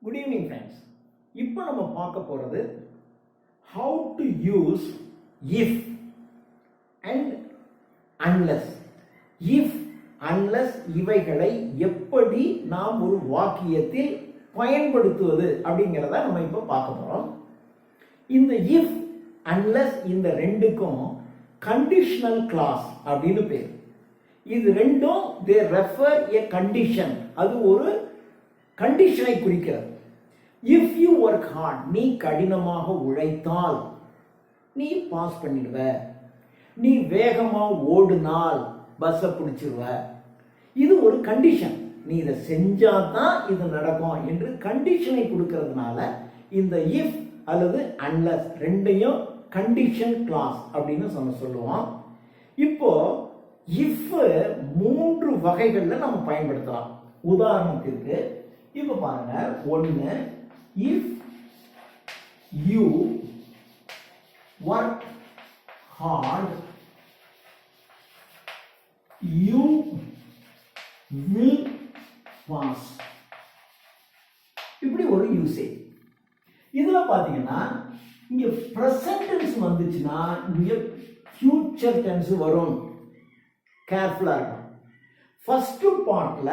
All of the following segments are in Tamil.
Good evening friends. இப்போ நம்ம பார்க்க போறது how to use if and unless. If unless இவைகளை எப்படி நாம் ஒரு வாக்கியத்தில் பயன்படுத்துவது அப்படிங்கறத நம்ம இப்போ பார்க்க போறோம். இந்த if unless இந்த ரெண்டுக்கும் conditional clause அப்படினு பேர். இது ரெண்டும் they refer a condition. அது ஒரு கண்டிஷனை குறிக்கிறது. If you work hard, நீ கடினமாக உழைத்தால் நீ பாஸ் பண்ணிடுவ. நீ வேகமா ஓடினால் பஸ்ஸை பிடிச்சிருவ. இது ஒரு கண்டிஷன். நீ இதை செஞ்சாதான் இது நடக்கும் என்று கண்டிஷனை கொடுக்கிறதுனால இந்த if அல்லது unless ரெண்டையும் கண்டிஷன் கிளாஸ் அப்படின்னு சொல்லுவோம். இப்போ if மூன்று வகைகள்ல நம்ம பயன்படுத்தலாம். உதாரணத்திற்கு இப்போ பாருங்க, ஒன்று if you work hard you will pass. இப்படி ஒரு யூசேஜ். இதுல பாத்தீங்கன்னா இங்க present tense வந்துச்சுன்னா இங்க future tense வரும். கேர்ஃபுல்லா இருக்கணும். ஃபர்ஸ்ட் பார்ட்ல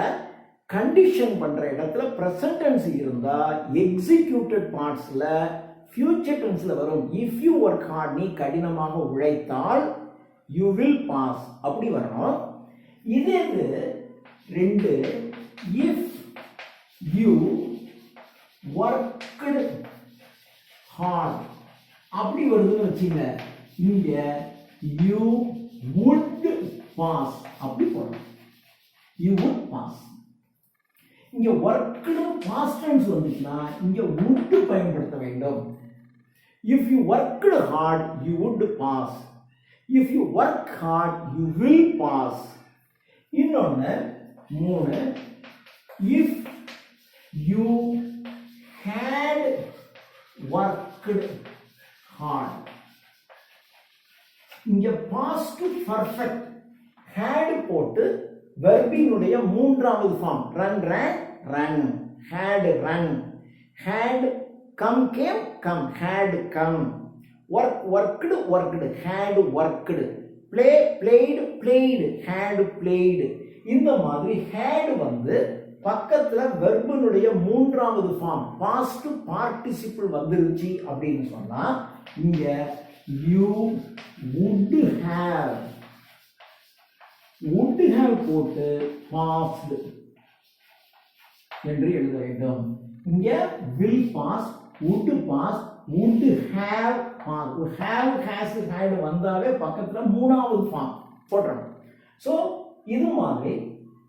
கண்டிஷன் பண்ற இடத்துல present tense இருந்தா எக்ஸிக்யூட்டட் பார்ட்ஸ்ல future tenseல வரும். if you work hard, நீ கடினமாக உழைத்தால் you will pass அப்படி வரணும். இதே ரெண்டு if you worked hard அப்படி வருதுன்னு வச்சுங்க, இங்க you would pass அப்படி போடணும். you would pass. இங்க worked past tense வந்துச்சுன்னா இங்க would பயன்படுத்த வேண்டும். if you worked hard you would pass. if you work hard you will pass. இன்னொன்னு மூணு if you had worked hard. இங்க past perfect had போட்டு வெர்பினுடைய மூன்றாவது form run ran run, had run, had come came come, had come, work worked worked, had worked, play played played, had played. இந்த மாதிரி had வந்து பக்கத்துல வெர்பினுடைய மூன்றாவது ஃபார்ம் past participle வந்துருச்சு அப்படின்னு சொன்னா இங்க you would have போட்டு passed என்று எழுத வேண்டும். இங்க will pass, would pass, would have pass. have has had வந்தாவே பக்கத்துல மூணாவது ஃபார்ம் போடணும். சோ இது மாதிரி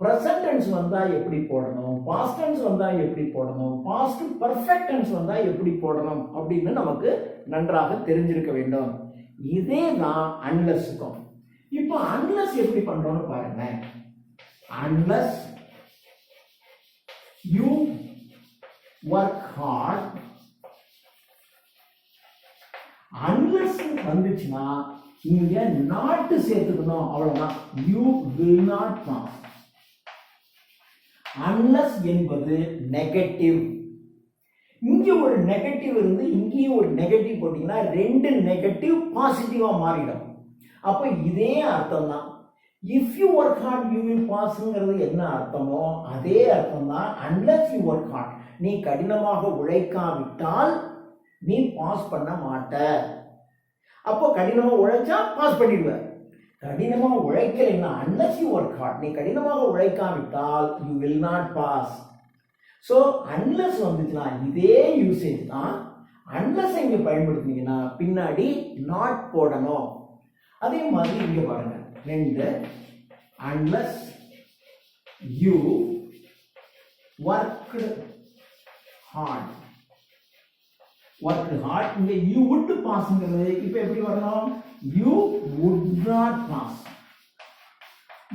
present tense வந்தா எப்படி போடணும், past tense வந்தா எப்படி போடணும், past perfect tense வந்தா எப்படி போடணும் அப்படின்னு நமக்கு நன்றாக தெரிஞ்சிருக்க வேண்டும். இதே தான் unlessக்கும். இப்போ unless எப்படி பண்றோம்னு பாருங்க. unless you work hard, unless வந்துச்சுன்னா இங்க not சேர்த்துக்கணும், அவ்வளவுதான். you will not pass. unless என்பது நெகட்டிவ். இங்க ஒரு நெகட்டிவ் இருந்து இங்கேயும் ஒரு நெகட்டிவ் போட்டீங்கன்னா ரெண்டு நெகட்டிவ் பாசிட்டிவா மாறிடும். அப்ப இதே அர்த்தம் தான். if you work hard you will passங்கிறது என்ன அர்த்தமோ அதே அர்த்தம் தான் unless you work hard. நீ கடினமாக உழைக்காவிட்டால் நீ பாஸ் பண்ண மாட்ட. அப்போ கடினமா உழைச்சா பாஸ் பண்ணிடுவ. கடினமா உழைக்கலைன்னா unless you work hard, நீ கடினமாக உழைக்காவிட்டால் you will not pass. so unless வந்துச்சுன்னா இதே யூசேஜ் தான். unless இங்க பயன்படுத்தினீங்கன்னா பின்னாடி not போடணும். அதே மாதிரி இங்க பாருங்க, ரெண்டு unless you worked hard, worked hard இங்க you would passங்கிறது இப்போ எப்படி வரணும், you would not pass,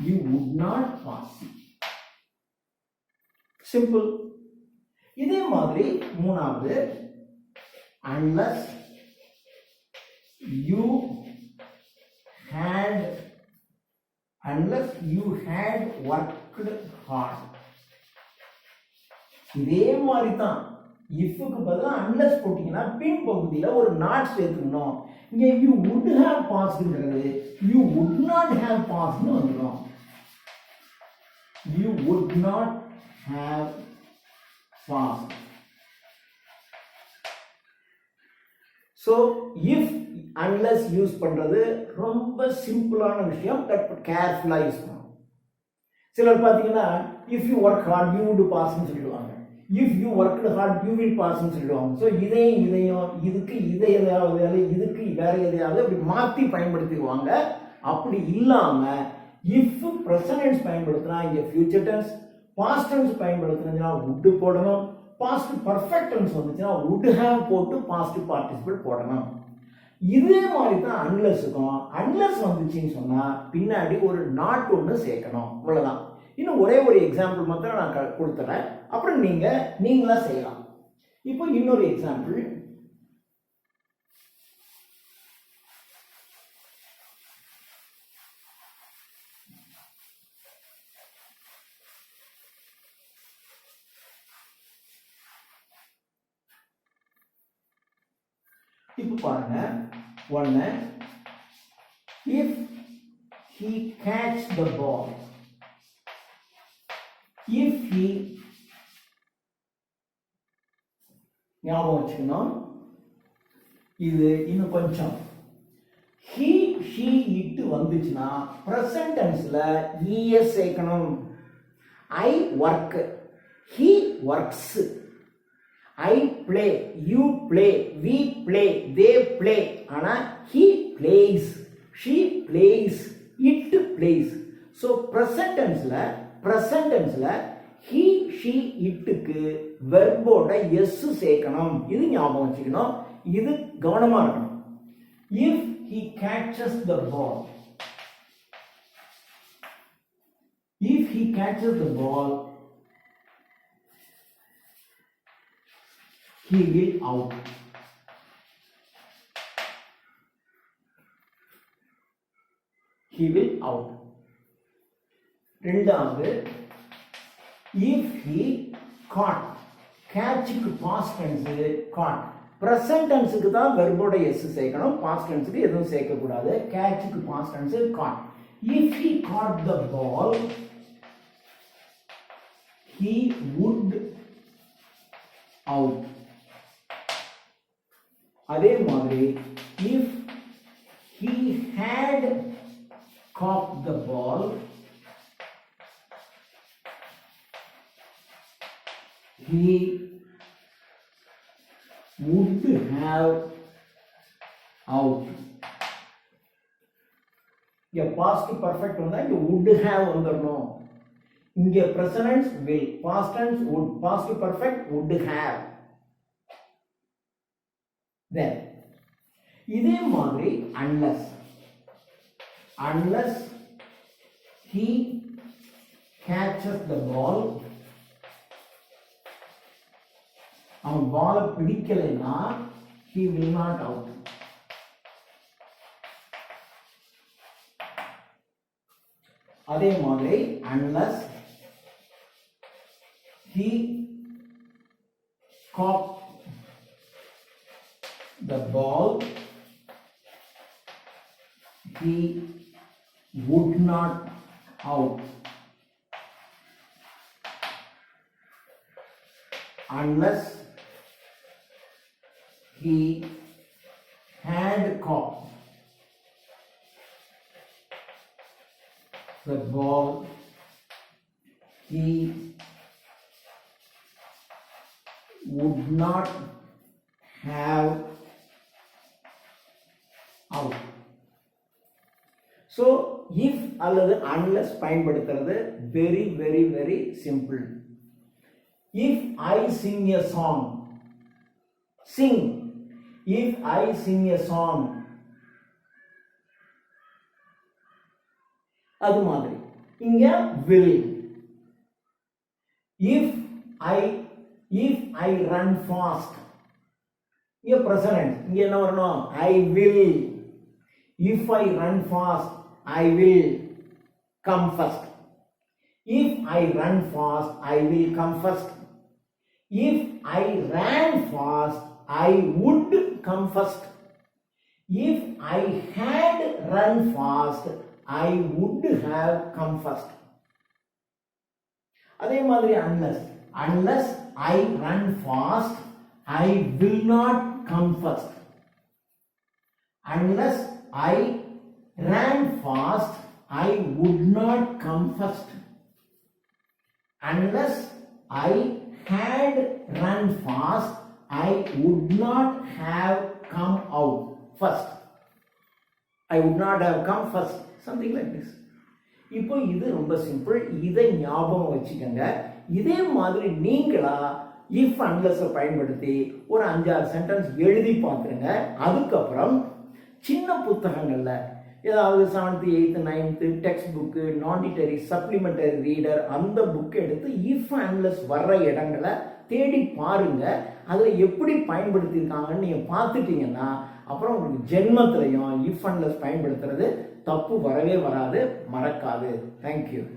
you would not pass. Simple. இதே மாதிரி மூணாவது unless you had worked hard. இதே மாதிரி தான் இஃப்க்கு பதிலா அன்லெஸ் போட்டீங்கன்னா பின் பகுதியில ஒரு நாட் சேர்த்துக்கணும். இங்க யூ வுட் ஹேவ் பாஸ்ட்ங்கிறது யூ வுட் நாட் ஹேவ் பாஸ்ட்னு வந்துடும். You would not have passed. So if unless use பண்றது ரொம்ப சிம்பிளான விஷயம். பட் கேர்ஃபுல்லா யூஸ் பண்ணணும். சிலர் பார்த்தீங்கன்னா if you work hard you would பாஸ்ன்னு சொல்லிடுவாங்க. If you work hard you will பாஸ்ன்னு சொல்லிடுவாங்க. ஸோ இதையும் இதுக்கு இதை எதையாவது இதுக்கு வேற எதையாவது அப்படி மாற்றி பயன்படுத்திடுவாங்க. அப்படி இல்லாம இஃப் ப்ரெசன்ட் டென்ஸ் பயன்படுத்தினா இங்க ஃபியூச்சர் டென்ஸ், பாஸ்ட் டென்ஸ் பயன்படுத்தினா வுட் போடணும். பாஸ்ட் பர்ஃபெக்ட் டென்ஸ் வந்துச்சுன்னா வுட் ஹேவ் போட்டு பாஸ்ட் பார்ட்டிசிபிள் போடணும். இதே மாதிரி தான் அன்லெஸ்ஸுக்கும். அன்லெஸ் வந்துச்சுன்னு சொன்னா பின்னாடி ஒரு நாட் ஒன்று சேர்க்கணும். இவ்வளவுதான். இன்னும் ஒரே ஒரு எக்ஸாம்பிள் மாத்திரம் நான் கொடுத்துறேன். அப்புறம் நீங்களா செய்யலாம். இப்போ இன்னொரு எக்ஸாம்பிள். இப்போ பாருங்க. ஒன்னு, if he catch the ball, if he, ஞாபகம் வச்சுக்கணும். இது இன்னும் கொஞ்சம் he she it வந்துச்சுன்னா present tenseல es சேர்க்கணும். I work, he works. I play, you play, we play, they play. ஆனா he plays, she plays, it plays. So present tenseல he she itக்கு வெர்போட s சேர்க்கணும். இது ஞாபகம் வச்சுக்கணும். இது கவனமா இருக்கணும். If he catches the ball, if he catches the ball, he will out. He will out. ரெண்டாவது, if he caught, catchக்கு past tense caught. present tenseக்கு தான் வெர்போட s சேர்க்கணும். past tenseக்கு எதுவும் சேர்க்க கூடாது. catchக்கு past tense caught. if he caught the ball, he would out. அதே மாதிரி if he had caught the ball, he would have out. இங்க past perfect வந்தா இங்க would have வந்துடணும். இங்க present tense will, past tense would, past perfect would have. Then இதே மாதிரி unless he catches the ball, அவன் பாலை பிடிக்கலைன்னா he will not out. அதே மாதிரி unless he caught the ball, he would not out. Unless he had caught the ball, he would not have out. So if அல்லது unless பயன்படுத்துறது very very very simple. If I sing a song, sing. If I sing a song, அது மாதிரி இங்க will. If I run fast, இங்க present, இங்க என்ன வரணும்? I will. If I run fast, I will come first. If I run fast, I will come first. If I ran fast, I would come first. If I had run fast, I would have come first. அதே மாதிரி unless I run fast, I will not come first. Unless I ran fast, I would not come first. Unless I had run fast, I would not have come out first. I would not have come first. Something like this. இப்போ இது ரொம்ப சிம்பிள். இதை ஞாபகம் வச்சுக்கோங்க. இதே மாதிரி நீங்களா இஃப் அன்லெஸ்ஸை பயன்படுத்தி ஒரு 5-6 சென்டென்ஸ் எழுதி பார்த்துருங்க. அதுக்கப்புறம் சின்ன புத்தகங்கள்ல ஏதாவது 7th 8th 9th text book, நான்டிட்டரி, சப்ளிமெண்டரி ரீடர் அந்த புக் எடுத்து இஃப் அன்லெஸ் வர்ற இடங்களை தேடி பாருங்க. அதில் எப்படி பயன்படுத்தியிருக்காங்கன்னு நீங்கள் பார்த்துட்டீங்கன்னா அப்புறம் உங்களுக்கு ஜென்மத்திலையும் இஃப் அன்லெஸ் பயன்படுத்துறது தப்பு வரவே வராது, மறக்காது. தேங்க்யூ.